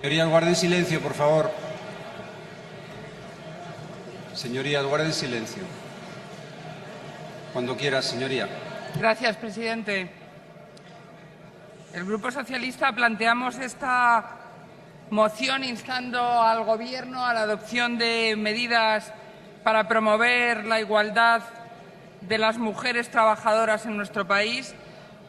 Señorías, guarden silencio, por favor. Señorías, guarden silencio. Cuando quiera, señoría. Gracias, presidente. El Grupo Socialista planteamos esta moción instando al Gobierno a la adopción de medidas para promover la igualdad de las mujeres trabajadoras en nuestro país,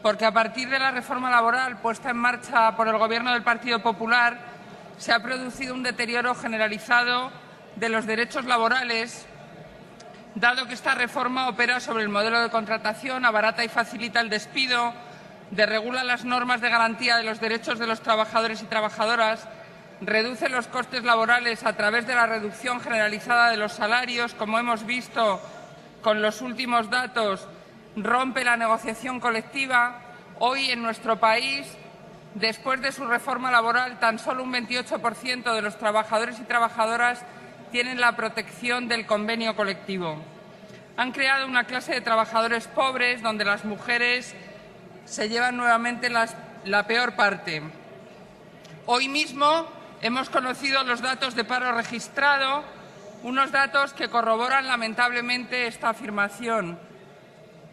porque a partir de la reforma laboral puesta en marcha por el Gobierno del Partido Popular se ha producido un deterioro generalizado de los derechos laborales, dado que esta reforma opera sobre el modelo de contratación, abarata y facilita el despido, desregula las normas de garantía de los derechos de los trabajadores y trabajadoras, reduce los costes laborales a través de la reducción generalizada de los salarios, como hemos visto con los últimos datos, rompe la negociación colectiva. Hoy en nuestro país, después de su reforma laboral, tan solo un 28% de los trabajadores y trabajadoras tienen la protección del convenio colectivo. Han creado una clase de trabajadores pobres donde las mujeres se llevan nuevamente la peor parte. Hoy mismo hemos conocido los datos de paro registrado, unos datos que corroboran lamentablemente esta afirmación.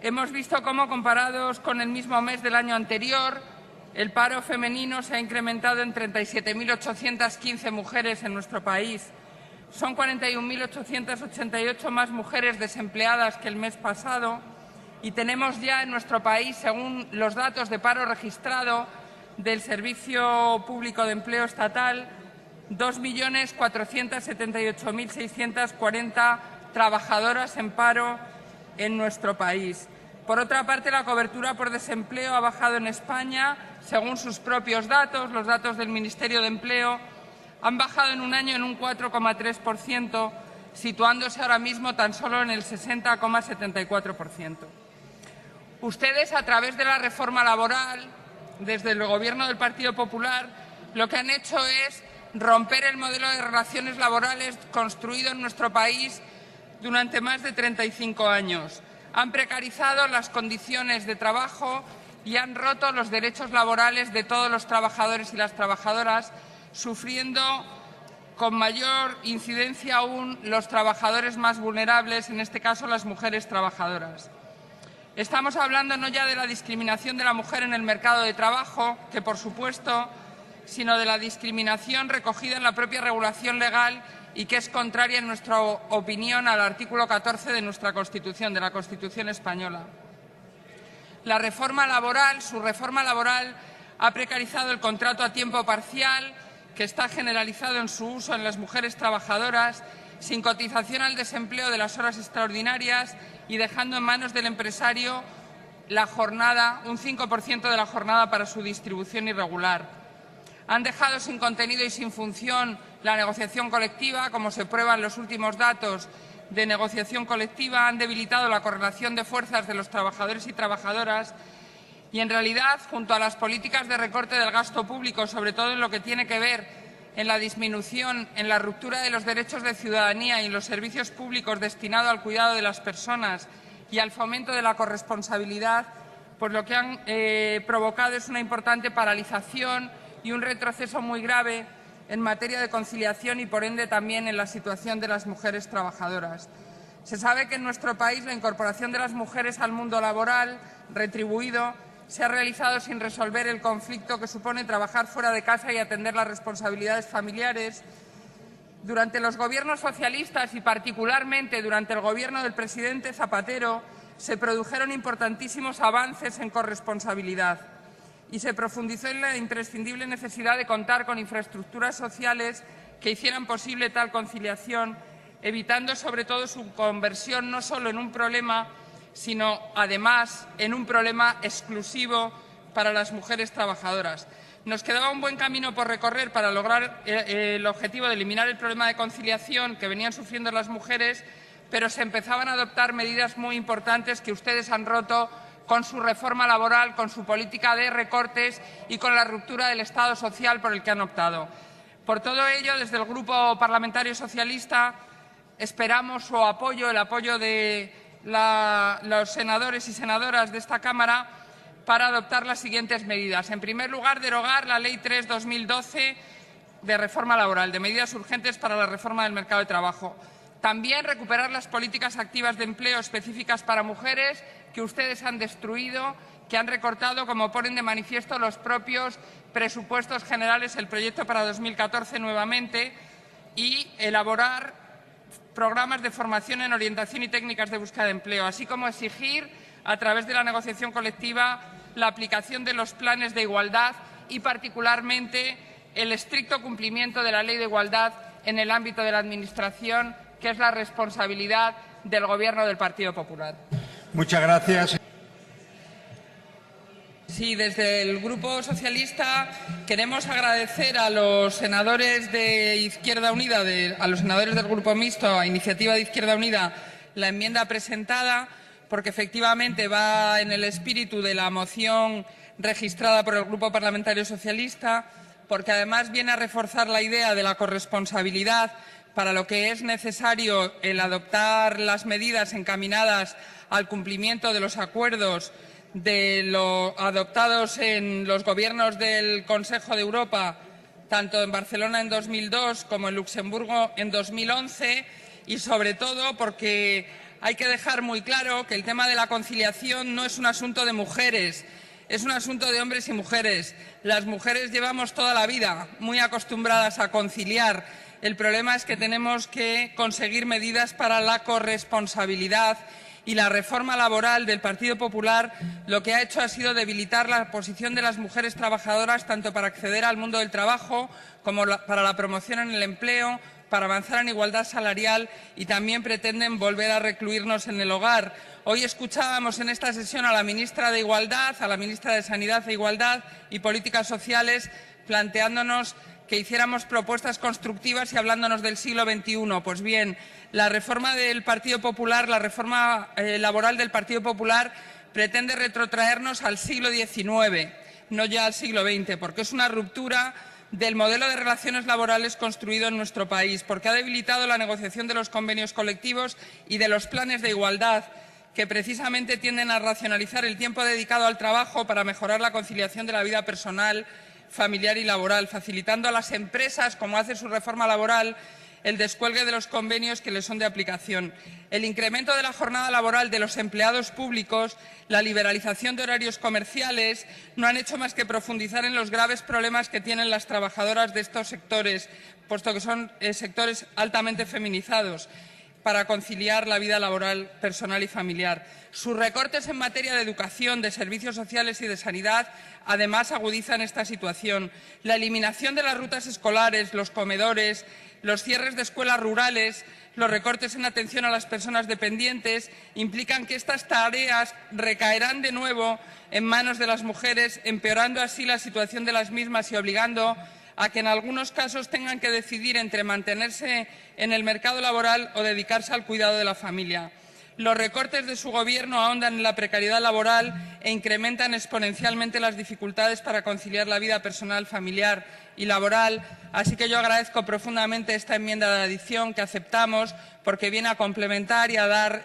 Hemos visto cómo, comparados con el mismo mes del año anterior, el paro femenino se ha incrementado en 37.815 mujeres en nuestro país. Son 41.888 más mujeres desempleadas que el mes pasado y tenemos ya en nuestro país, según los datos de paro registrado del Servicio Público de Empleo Estatal, 2.478.640 trabajadoras en paro en nuestro país. Por otra parte, la cobertura por desempleo ha bajado en España, según sus propios datos, los datos del Ministerio de Empleo, han bajado en un año en un 4,3%, situándose ahora mismo tan solo en el 60,74%. Ustedes, a través de la reforma laboral, desde el Gobierno del Partido Popular, lo que han hecho es romper el modelo de relaciones laborales construido en nuestro país durante más de 35 años. Han precarizado las condiciones de trabajo y han roto los derechos laborales de todos los trabajadores y las trabajadoras, sufriendo con mayor incidencia aún los trabajadores más vulnerables, en este caso las mujeres trabajadoras. Estamos hablando no ya de la discriminación de la mujer en el mercado de trabajo, que por supuesto, sino de la discriminación recogida en la propia regulación legal y que es contraria, en nuestra opinión, al artículo 14 de nuestra Constitución, de la Constitución española. La reforma laboral, su reforma laboral, ha precarizado el contrato a tiempo parcial, que está generalizado en su uso en las mujeres trabajadoras, sin cotización al desempleo de las horas extraordinarias y dejando en manos del empresario la jornada, un 5% de la jornada para su distribución irregular. Han dejado sin contenido y sin función la negociación colectiva, como se prueban los últimos datos de negociación colectiva, han debilitado la correlación de fuerzas de los trabajadores y trabajadoras y, en realidad, junto a las políticas de recorte del gasto público, sobre todo en lo que tiene que ver en la disminución, en la ruptura de los derechos de ciudadanía y en los servicios públicos destinados al cuidado de las personas y al fomento de la corresponsabilidad, pues lo que han provocado es una importante paralización y un retroceso muy grave en materia de conciliación y, por ende, también en la situación de las mujeres trabajadoras. Se sabe que en nuestro país la incorporación de las mujeres al mundo laboral retribuido se ha realizado sin resolver el conflicto que supone trabajar fuera de casa y atender las responsabilidades familiares. Durante los gobiernos socialistas y particularmente durante el gobierno del presidente Zapatero se produjeron importantísimos avances en corresponsabilidad y se profundizó en la imprescindible necesidad de contar con infraestructuras sociales que hicieran posible tal conciliación, evitando sobre todo su conversión no solo en un problema, sino además en un problema exclusivo para las mujeres trabajadoras. Nos quedaba un buen camino por recorrer para lograr el objetivo de eliminar el problema de conciliación que venían sufriendo las mujeres, pero se empezaban a adoptar medidas muy importantes que ustedes han roto con su reforma laboral, con su política de recortes y con la ruptura del Estado social por el que han optado. Por todo ello, desde el Grupo Parlamentario Socialista esperamos su apoyo, el apoyo de los senadores y senadoras de esta Cámara para adoptar las siguientes medidas. En primer lugar, derogar la Ley 3/2012 de reforma laboral, de medidas urgentes para la reforma del mercado de trabajo. También recuperar las políticas activas de empleo específicas para mujeres que ustedes han destruido, que han recortado, como ponen de manifiesto los propios presupuestos generales, el proyecto para 2014 nuevamente, y elaborar programas de formación en orientación y técnicas de búsqueda de empleo, así como exigir, a través de la negociación colectiva, la aplicación de los planes de igualdad y, particularmente, el estricto cumplimiento de la Ley de Igualdad en el ámbito de la Administración, que es la responsabilidad del Gobierno del Partido Popular. Muchas gracias. Sí, desde el Grupo Socialista queremos agradecer a los senadores de Izquierda Unida, a los senadores del Grupo Mixto, a Iniciativa de Izquierda Unida, la enmienda presentada, porque efectivamente va en el espíritu de la moción registrada por el Grupo Parlamentario Socialista, porque además viene a reforzar la idea de la corresponsabilidad para lo que es necesario el adoptar las medidas encaminadas al cumplimiento de los acuerdos adoptados en los gobiernos del Consejo de Europa, tanto en Barcelona en 2002 como en Luxemburgo en 2011, y sobre todo porque hay que dejar muy claro que el tema de la conciliación no es un asunto de mujeres, es un asunto de hombres y mujeres. Las mujeres llevamos toda la vida muy acostumbradas a conciliar. El problema es que tenemos que conseguir medidas para la corresponsabilidad, y la reforma laboral del Partido Popular lo que ha hecho ha sido debilitar la posición de las mujeres trabajadoras, tanto para acceder al mundo del trabajo como para la promoción en el empleo, para avanzar en igualdad salarial, y también pretenden volver a recluirnos en el hogar. Hoy escuchábamos en esta sesión a la ministra de Igualdad, a la ministra de Sanidad e Igualdad y Políticas Sociales, planteándonos que hiciéramos propuestas constructivas y hablándonos del siglo XXI. Pues bien, la reforma del Partido Popular, la reforma laboral del Partido Popular, pretende retrotraernos al siglo XIX, no ya al siglo XX, porque es una ruptura del modelo de relaciones laborales construido en nuestro país, porque ha debilitado la negociación de los convenios colectivos y de los planes de igualdad, que precisamente tienden a racionalizar el tiempo dedicado al trabajo para mejorar la conciliación de la vida personal, familiar y laboral, facilitando a las empresas, como hace su reforma laboral, el descuelgue de los convenios que les son de aplicación. El incremento de la jornada laboral de los empleados públicos, la liberalización de horarios comerciales, no han hecho más que profundizar en los graves problemas que tienen las trabajadoras de estos sectores, puesto que son sectores altamente feminizados, para conciliar la vida laboral, personal y familiar. Sus recortes en materia de educación, de servicios sociales y de sanidad, además, agudizan esta situación. La eliminación de las rutas escolares, los comedores, los cierres de escuelas rurales, los recortes en atención a las personas dependientes implican que estas tareas recaerán de nuevo en manos de las mujeres, empeorando así la situación de las mismas y obligando a que en algunos casos tengan que decidir entre mantenerse en el mercado laboral o dedicarse al cuidado de la familia. Los recortes de su Gobierno ahondan en la precariedad laboral e incrementan exponencialmente las dificultades para conciliar la vida personal, familiar y laboral. Así que yo agradezco profundamente esta enmienda de adición que aceptamos, porque viene a complementar y a dar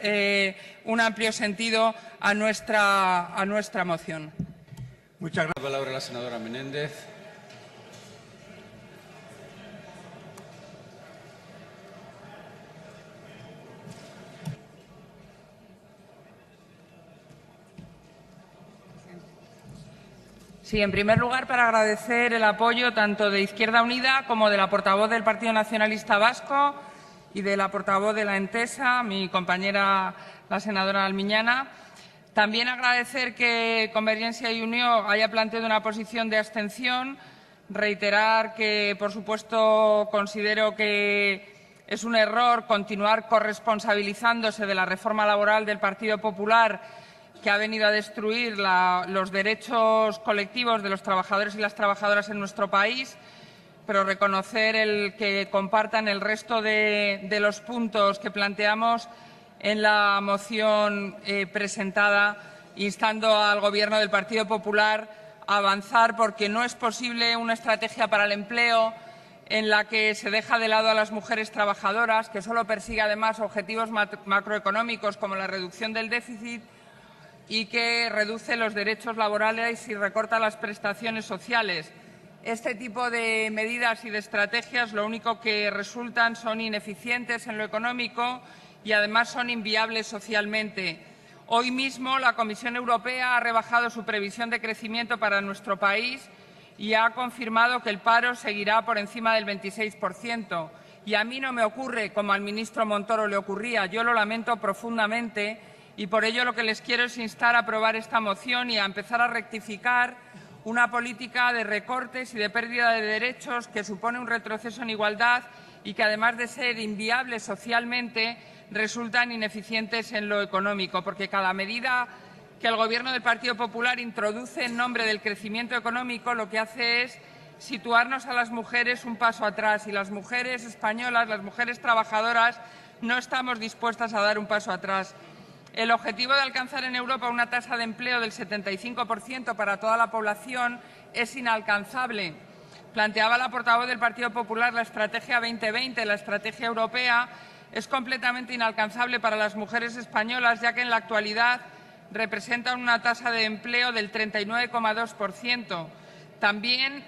un amplio sentido a nuestra moción. Muchas gracias. La palabra a la senadora Menéndez. Sí, en primer lugar, para agradecer el apoyo tanto de Izquierda Unida como de la portavoz del Partido Nacionalista Vasco y de la portavoz de la Entesa, mi compañera la senadora Almiñana. También agradecer que Convergencia y Unió haya planteado una posición de abstención. Reiterar que, por supuesto, considero que es un error continuar corresponsabilizándose de la reforma laboral del Partido Popular, que ha venido a destruir los derechos colectivos de los trabajadores y las trabajadoras en nuestro país, pero reconocer que compartan el resto de los puntos que planteamos en la moción presentada, instando al Gobierno del Partido Popular a avanzar, porque no es posible una estrategia para el empleo en la que se deja de lado a las mujeres trabajadoras, que solo persigue además objetivos macroeconómicos como la reducción del déficit, y que reduce los derechos laborales y recorta las prestaciones sociales. Este tipo de medidas y de estrategias lo único que resultan son ineficientes en lo económico y además son inviables socialmente. Hoy mismo la Comisión Europea ha rebajado su previsión de crecimiento para nuestro país y ha confirmado que el paro seguirá por encima del 26%. Y a mí no me ocurre como al ministro Montoro le ocurría. Yo lo lamento profundamente y por ello lo que les quiero es instar a aprobar esta moción y a empezar a rectificar una política de recortes y de pérdida de derechos que supone un retroceso en igualdad y que, además de ser inviables socialmente, resultan ineficientes en lo económico, porque cada medida que el Gobierno del Partido Popular introduce en nombre del crecimiento económico lo que hace es situarnos a las mujeres un paso atrás, y las mujeres españolas, las mujeres trabajadoras, no estamos dispuestas a dar un paso atrás. El objetivo de alcanzar en Europa una tasa de empleo del 75% para toda la población es inalcanzable. Planteaba la portavoz del Partido Popular la Estrategia 2020, la estrategia europea, es completamente inalcanzable para las mujeres españolas, ya que en la actualidad representan una tasa de empleo del 39,2%. También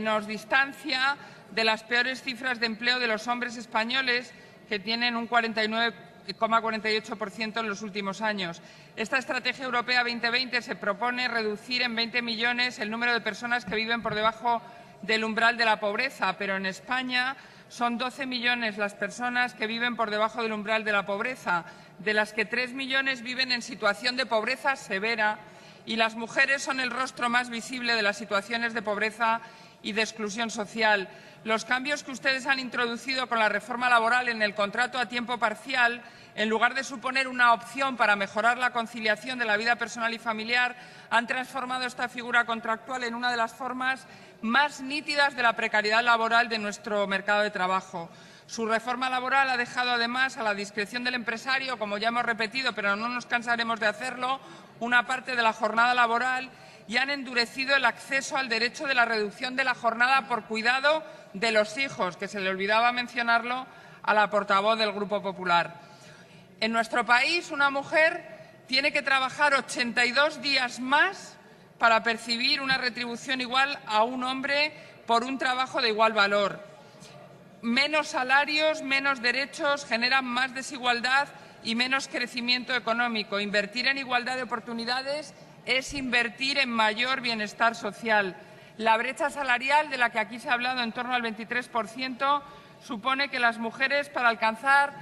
nos distancia de las peores cifras de empleo de los hombres españoles, que tienen un 49,48% en los últimos años. Esta Estrategia Europea 2020 se propone reducir en 20 millones el número de personas que viven por debajo del umbral de la pobreza, pero en España son 12 millones las personas que viven por debajo del umbral de la pobreza, de las que 3 millones viven en situación de pobreza severa, y las mujeres son el rostro más visible de las situaciones de pobreza y de exclusión social. Los cambios que ustedes han introducido con la reforma laboral en el contrato a tiempo parcial, en lugar de suponer una opción para mejorar la conciliación de la vida personal y familiar, han transformado esta figura contractual en una de las formas más nítidas de la precariedad laboral de nuestro mercado de trabajo. Su reforma laboral ha dejado además a la discreción del empresario, como ya hemos repetido, pero no nos cansaremos de hacerlo, una parte de la jornada laboral, y han endurecido el acceso al derecho de la reducción de la jornada por cuidado de los hijos, que se le olvidaba mencionarlo a la portavoz del Grupo Popular. En nuestro país, una mujer tiene que trabajar 82 días más para percibir una retribución igual a un hombre por un trabajo de igual valor. Menos salarios, menos derechos, generan más desigualdad y menos crecimiento económico. Invertir en igualdad de oportunidades es invertir en mayor bienestar social. La brecha salarial, de la que aquí se ha hablado, en torno al 23%, supone que las mujeres, para alcanzar,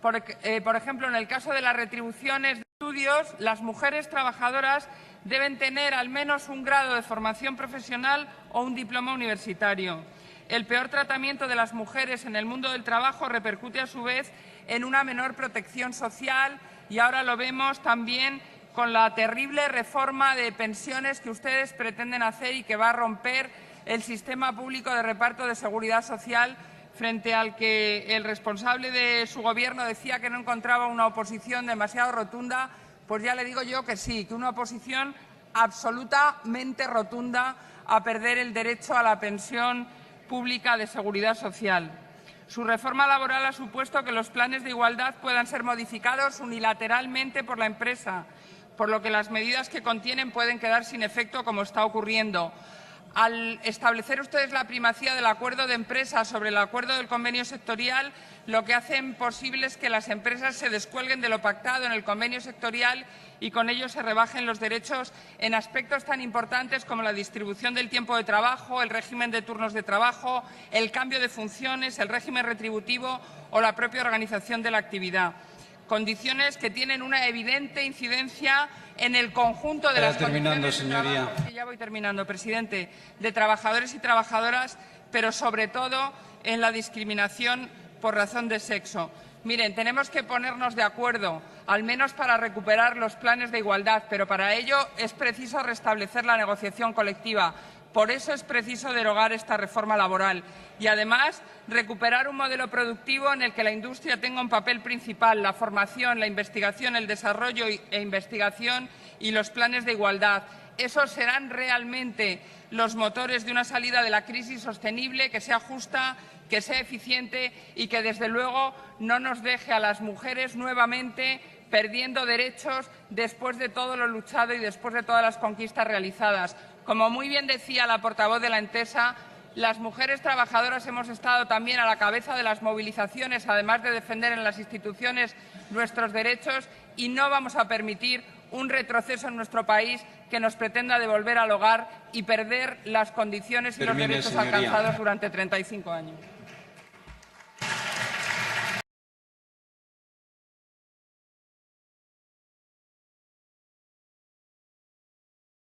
por ejemplo, en el caso de las retribuciones de estudios, las mujeres trabajadoras deben tener al menos un grado de formación profesional o un diploma universitario. El peor tratamiento de las mujeres en el mundo del trabajo repercute, a su vez, en una menor protección social, y ahora lo vemos también con la terrible reforma de pensiones que ustedes pretenden hacer y que va a romper el sistema público de reparto de seguridad social, frente al que el responsable de su Gobierno decía que no encontraba una oposición demasiado rotunda. Pues ya le digo yo que sí, que una oposición absolutamente rotunda a perder el derecho a la pensión pública de seguridad social. Su reforma laboral ha supuesto que los planes de igualdad puedan ser modificados unilateralmente por la empresa, por lo que las medidas que contienen pueden quedar sin efecto, como está ocurriendo. Al establecer ustedes la primacía del acuerdo de empresa sobre el acuerdo del convenio sectorial, lo que hacen posible es que las empresas se descuelguen de lo pactado en el convenio sectorial y con ello se rebajen los derechos en aspectos tan importantes como la distribución del tiempo de trabajo, el régimen de turnos de trabajo, el cambio de funciones, el régimen retributivo o la propia organización de la actividad. Condiciones que tienen una evidente incidencia en el conjunto de las condiciones de trabajo, ya voy terminando, presidente, de trabajadores y trabajadoras, pero sobre todo en la discriminación por razón de sexo. Miren, tenemos que ponernos de acuerdo, al menos para recuperar los planes de igualdad, pero para ello es preciso restablecer la negociación colectiva. Por eso es preciso derogar esta reforma laboral y, además, recuperar un modelo productivo en el que la industria tenga un papel principal, la formación, la investigación, el desarrollo e investigación y los planes de igualdad. Esos serán realmente los motores de una salida de la crisis sostenible, que sea justa, que sea eficiente y que, desde luego, no nos deje a las mujeres nuevamente perdiendo derechos después de todo lo luchado y después de todas las conquistas realizadas. Como muy bien decía la portavoz de la Entesa, las mujeres trabajadoras hemos estado también a la cabeza de las movilizaciones, además de defender en las instituciones nuestros derechos, y no vamos a permitir un retroceso en nuestro país que nos pretenda devolver al hogar y perder las condiciones y los derechos alcanzados durante 35 años.